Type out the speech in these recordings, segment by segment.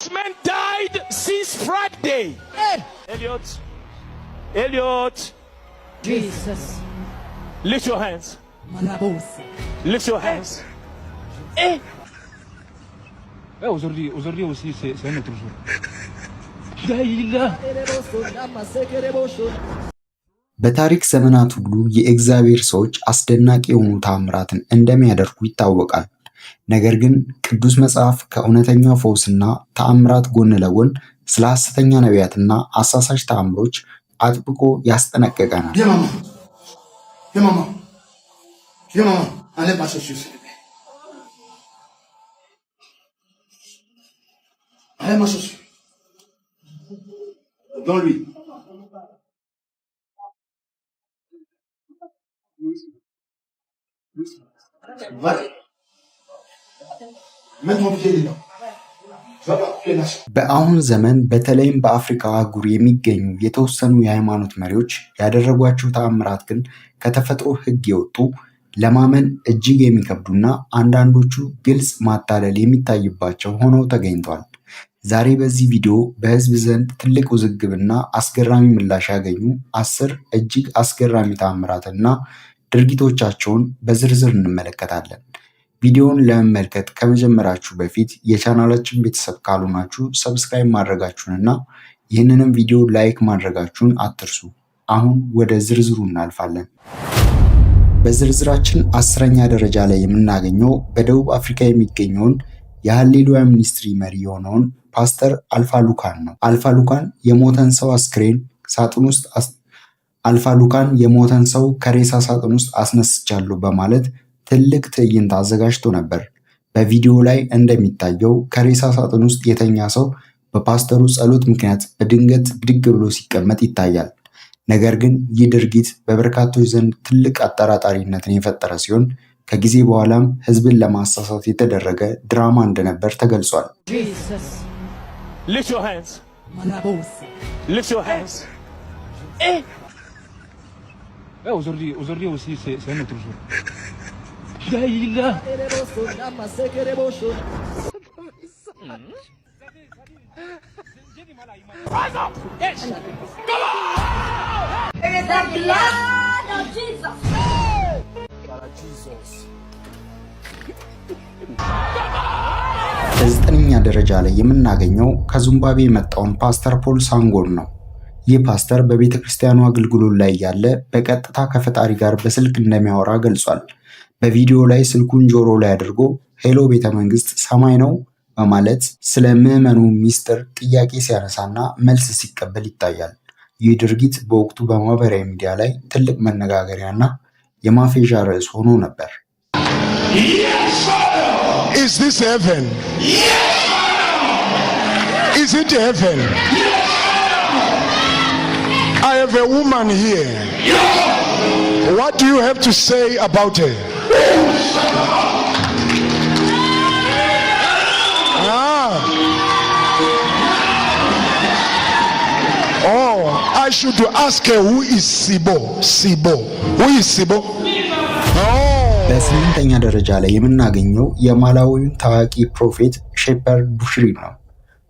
This man died since Friday. Hey. Elliot. Jesus. Lift your hands. Marabosa. Lift your hands. Aujourd'hui aussi, c'est un autre jour. በታሪክ ዘመናት ሁሉ የእግዚአብሔር ሰዎች አስደናቂ የሆኑ ተአምራትን እንደሚያደርጉ ይታወቃል። ነገር ግን ቅዱስ መጽሐፍ ከእውነተኛው ፈውስና ተአምራት ጎን ለጎን ስለ ሐሰተኛ ነቢያትና አሳሳች ተአምሮች አጥብቆ ያስጠነቅቀናል። በአሁን ዘመን በተለይም በአፍሪካ አህጉር የሚገኙ የተወሰኑ የሃይማኖት መሪዎች ያደረጓቸው ተአምራት ግን ከተፈጥሮ ሕግ የወጡ ለማመን እጅግ የሚከብዱና አንዳንዶቹ ግልጽ ማታለል የሚታይባቸው ሆነው ተገኝተዋል። ዛሬ በዚህ ቪዲዮ በህዝብ ዘንድ ትልቅ ውዝግብና አስገራሚ ምላሽ ያገኙ 10 እጅግ አስገራሚ ተአምራትና ድርጊቶቻቸውን በዝርዝር እንመለከታለን። ቪዲዮውን ለመመልከት ከመጀመራችሁ በፊት የቻናላችን ቤተሰብ ካልሆናችሁ ሰብስክራይብ ማድረጋችሁንና ይህንንም ቪዲዮ ላይክ ማድረጋችሁን አትርሱ። አሁን ወደ ዝርዝሩ እናልፋለን። በዝርዝራችን 10ኛ ደረጃ ላይ የምናገኘው በደቡብ አፍሪካ የሚገኘውን የሃሌሉያ ሚኒስትሪ መሪ የሆነውን ፓስተር አልፋ ሉካን ነው። አልፋ ሉካን የሞተን ሰው ከሬሳ ሳጥን ውስጥ አስነስቻለሁ በማለት ትልቅ ትዕይንት አዘጋጅቶ ነበር። በቪዲዮ ላይ እንደሚታየው ከሬሳ ሳጥን ውስጥ የተኛ ሰው በፓስተሩ ጸሎት ምክንያት በድንገት ብድግ ብሎ ሲቀመጥ ይታያል። ነገር ግን ይህ ድርጊት በበርካቶች ዘንድ ትልቅ አጠራጣሪነትን የፈጠረ ሲሆን ከጊዜ በኋላም ህዝብን ለማሳሳት የተደረገ ድራማ እንደነበር ተገልጿል። Lift your hands. Lift your hands. Aujourd'hui aussi, c'est un autre jour. It is the blood of Jesus. በ9ኛ ደረጃ ላይ የምናገኘው ከዚምባብዌ የመጣውን ፓስተር ፖል ሳንጎን ነው። ይህ ፓስተር በቤተ ክርስቲያኑ አገልግሎት ላይ ያለ በቀጥታ ከፈጣሪ ጋር በስልክ እንደሚያወራ ገልጿል። በቪዲዮ ላይ ስልኩን ጆሮ ላይ አድርጎ ሄሎ ቤተ መንግስት ሰማይ ነው በማለት ስለ ምዕመኑ ሚስጥር ጥያቄ ሲያነሳና መልስ ሲቀበል ይታያል። ይህ ድርጊት በወቅቱ በማህበራዊ ሚዲያ ላይ ትልቅ መነጋገሪያና የማፌዣ ርዕስ ሆኖ ነበር። Is this heaven? Yes. Is it heaven? Yes. I have a woman here. Yes. What do you have to say about her? Oh, I should ask her who is Sibo. Who is Sibo? በ8ኛ ደረጃ ላይ የምናገኘው የማላዊውን ታዋቂ ፕሮፌት ሼፐርድ ቡሽሪ ነው።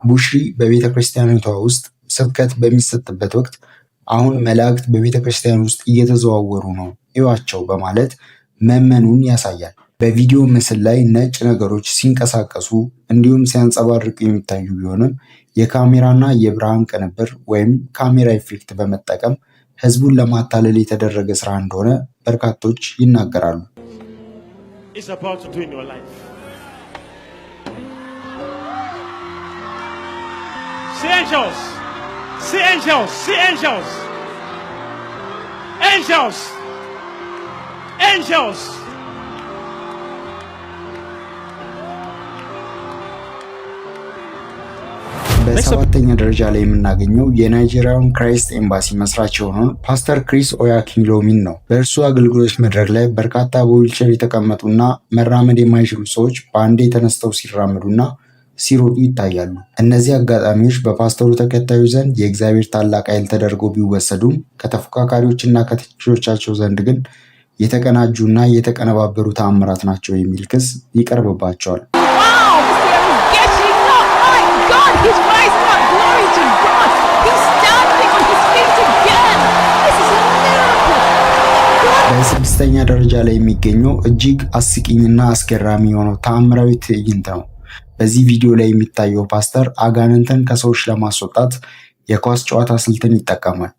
ቡሽሪ በቤተ ክርስቲያኒቷ ውስጥ ስብከት በሚሰጥበት ወቅት አሁን መላእክት በቤተ ክርስቲያን ውስጥ እየተዘዋወሩ ነው እዩዋቸው በማለት መመኑን ያሳያል። በቪዲዮ ምስል ላይ ነጭ ነገሮች ሲንቀሳቀሱ እንዲሁም ሲያንጸባርቁ የሚታዩ ቢሆንም የካሜራና የብርሃን ቅንብር ወይም ካሜራ ኢፌክት በመጠቀም ህዝቡን ለማታለል የተደረገ ስራ እንደሆነ በርካቶች ይናገራሉ። Is about to do in your life. See angels. See angels. See angels. Angels. Angels. በ7ኛ ደረጃ ላይ የምናገኘው የናይጄሪያውን ክራይስት ኤምባሲ መስራች የሆነውን ፓስተር ክሪስ ኦያኪንሎሚን ነው። በእርሱ አገልግሎት መድረክ ላይ በርካታ በዊልቸር የተቀመጡና መራመድ የማይችሉ ሰዎች በአንዴ ተነስተው ሲራመዱና ሲሮጡ ይታያሉ። እነዚህ አጋጣሚዎች በፓስተሩ ተከታዮች ዘንድ የእግዚአብሔር ታላቅ ኃይል ተደርገው ቢወሰዱም ከተፎካካሪዎችና ከተቺዎቻቸው ዘንድ ግን የተቀናጁና የተቀነባበሩ ተአምራት ናቸው የሚል ክስ ይቀርብባቸዋል። በ6ኛ ደረጃ ላይ የሚገኘው እጅግ አስቂኝና አስገራሚ የሆነው ተአምራዊ ትዕይንት ነው። በዚህ ቪዲዮ ላይ የሚታየው ፓስተር አጋንንትን ከሰዎች ለማስወጣት የኳስ ጨዋታ ስልትን ይጠቀማል።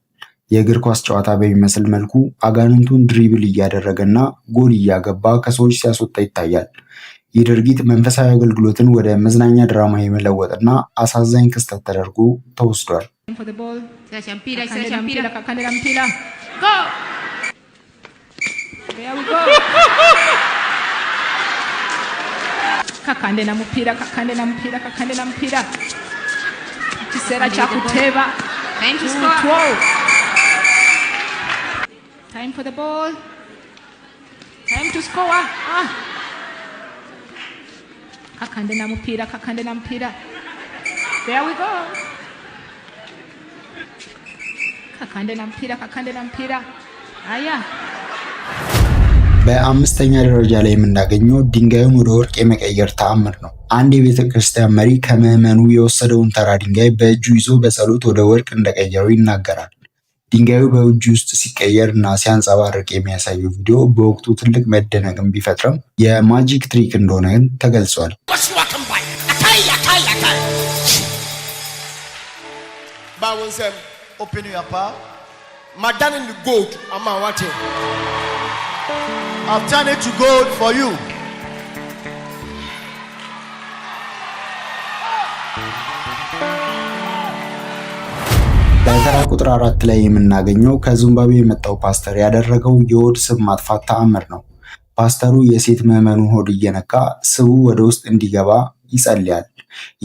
የእግር ኳስ ጨዋታ በሚመስል መልኩ አጋንንቱን ድሪብል እያደረገና ጎል እያገባ ከሰዎች ሲያስወጣ ይታያል። ይህ ድርጊት መንፈሳዊ አገልግሎትን ወደ መዝናኛ ድራማ የመለወጥና አሳዛኝ ክስተት ተደርጎ ተወስዷል። Time for the ball. Time to score. Kakande na mpira. There we go. Kakande na mpira. Aya. በ5ኛ ደረጃ ላይ የምናገኘው ድንጋዩን ወደ ወርቅ የመቀየር ተአምር ነው። አንድ የቤተ ክርስቲያን መሪ ከምዕመኑ የወሰደውን ተራ ድንጋይ በእጁ ይዞ በጸሎት ወደ ወርቅ እንደቀየረው ይናገራል። ድንጋዩ በእጁ ውስጥ ሲቀየር እና ሲያንጸባርቅ የሚያሳየው ቪዲዮ በወቅቱ ትልቅ መደነቅን ቢፈጥርም የማጂክ ትሪክ እንደሆነ ተገልጿል። I've turned it to gold for you. በተራ ቁጥር 4 ላይ የምናገኘው ከዚምባብዌ የመጣው ፓስተር ያደረገው የሆድ ስብ ማጥፋት ተአምር ነው። ፓስተሩ የሴት ምዕመኑን ሆድ እየነካ ስቡ ወደ ውስጥ እንዲገባ ይጸልያል።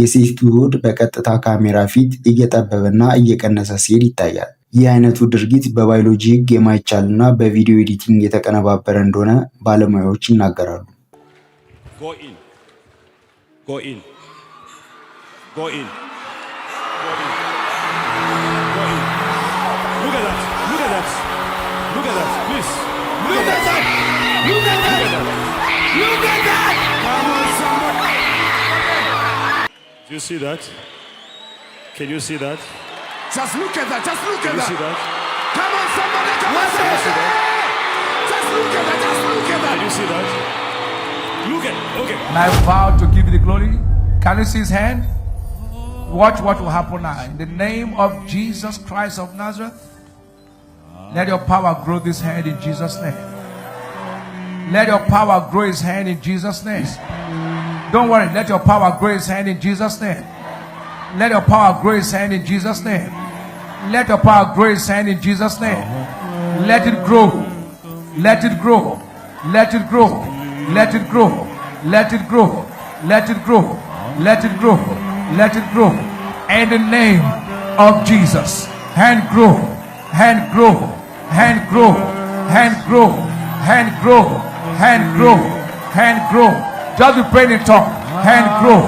የሴቱ ሆድ በቀጥታ ካሜራ ፊት እየጠበበና እየቀነሰ ሲሄድ ይታያል። ይህ አይነቱ ድርጊት በባዮሎጂ ሕግ የማይቻልና በቪዲዮ ኤዲቲንግ የተቀነባበረ እንደሆነ ባለሙያዎች ይናገራሉ። Go in. Look at that, please. Look at that. Come on, somebody. Do you see that? Can you see that? Just look at that. Can you see that? Come on, somebody. Come on, somebody. Just look at that. Can you see that? Look at, okay. And I vow to give you the glory. Can you see his hand? Watch what will happen now. In the name of Jesus Christ of Nazareth, let your power grow this hand in Jesus' name. Let your power grow his hand in Jesus' name. Don't worry, let your power grow his hand in Jesus' name. Let your power grow his hand in Jesus' name. Let your power grow his hand in Jesus' name. Let it grow. Let it grow. Let it grow. Let it grow. Let it grow. Let it grow. Let it grow. Let it grow. In the name of Jesus. Hand grow. Hand grow. Hand grow. Hand grow. Hand grow. Hand grow. Hand grow. Just be praying in tongues. Hand grow.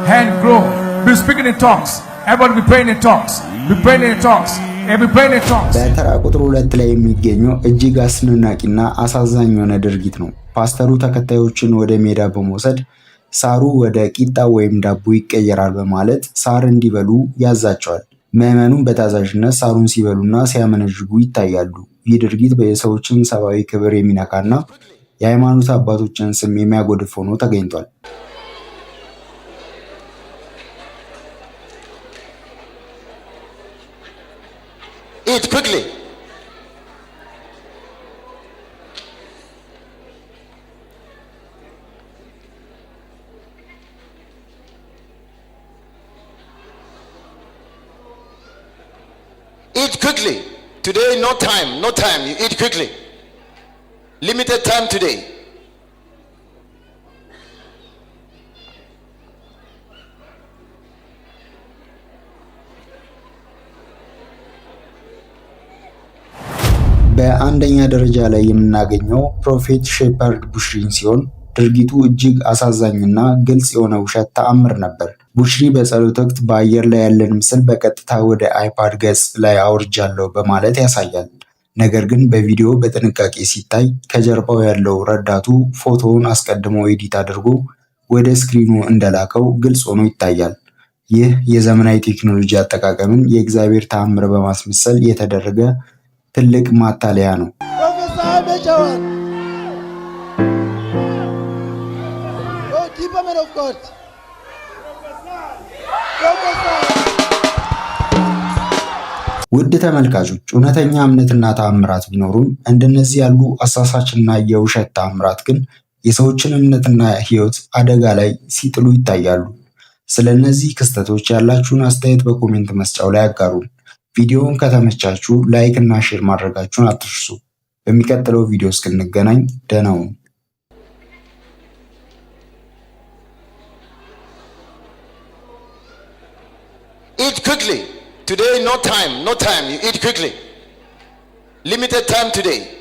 Hand grow. Be speaking in tongues. Everybody be praying in tongues. Be praying in tongues. And be praying in tongues. በተራ ቁጥር 2 ላይ የሚገኘው እጅግ አስደናቂና አሳዛኝ የሆነ ድርጊት ነው። ፓስተሩ ተከታዮችን ወደ ሜዳ በመውሰድ ሳሩ ወደ ቂጣ ወይም ዳቦ ይቀየራል በማለት ሳር እንዲበሉ ያዛቸዋል። ምዕመኑም በታዛዥነት ሳሩን ሲበሉና ሲያመነዥጉ ይታያሉ። ይህ ድርጊት በሰዎችን ሰብአዊ ክብር የሚነካና የሃይማኖት አባቶችን ስም የሚያጎድፍ ሆኖ ተገኝቷል። Eat quickly. Eat quickly. Today, no time. You eat quickly. Limited time today. በአንደኛ ደረጃ ላይ የምናገኘው ፕሮፌት ሼፐርድ ቡሽሪን ሲሆን ድርጊቱ እጅግ አሳዛኝና ግልጽ የሆነ ውሸት ተአምር ነበር። ቡሽሪ በጸሎት ወቅት በአየር ላይ ያለን ምስል በቀጥታ ወደ አይፓድ ገጽ ላይ አውርጃለሁ በማለት ያሳያል። ነገር ግን በቪዲዮ በጥንቃቄ ሲታይ ከጀርባው ያለው ረዳቱ ፎቶውን አስቀድሞ ኤዲት አድርጎ ወደ ስክሪኑ እንደላከው ግልጽ ሆኖ ይታያል። ይህ የዘመናዊ ቴክኖሎጂ አጠቃቀምን የእግዚአብሔር ተአምር በማስመሰል የተደረገ ትልቅ ማታለያ ነው። man of God. Prophesy. ውድ ተመልካቾች እውነተኛ እምነትና ተአምራት ቢኖሩም እንደነዚህ ያሉ አሳሳችና የውሸት ተአምራት ግን የሰዎችን እምነትና ሕይወት አደጋ ላይ ሲጥሉ ይታያሉ። ስለነዚህ ክስተቶች ያላችሁን አስተያየት በኮሜንት መስጫው ላይ አጋሩን። ቪዲዮውን ከተመቻችሁ ላይክ እና ሼር ማድረጋችሁን አትርሱ። በሚቀጥለው ቪዲዮ እስክንገናኝ ደህና ሁኑ። Eat quickly. Today, no time. You eat quickly. Limited time today.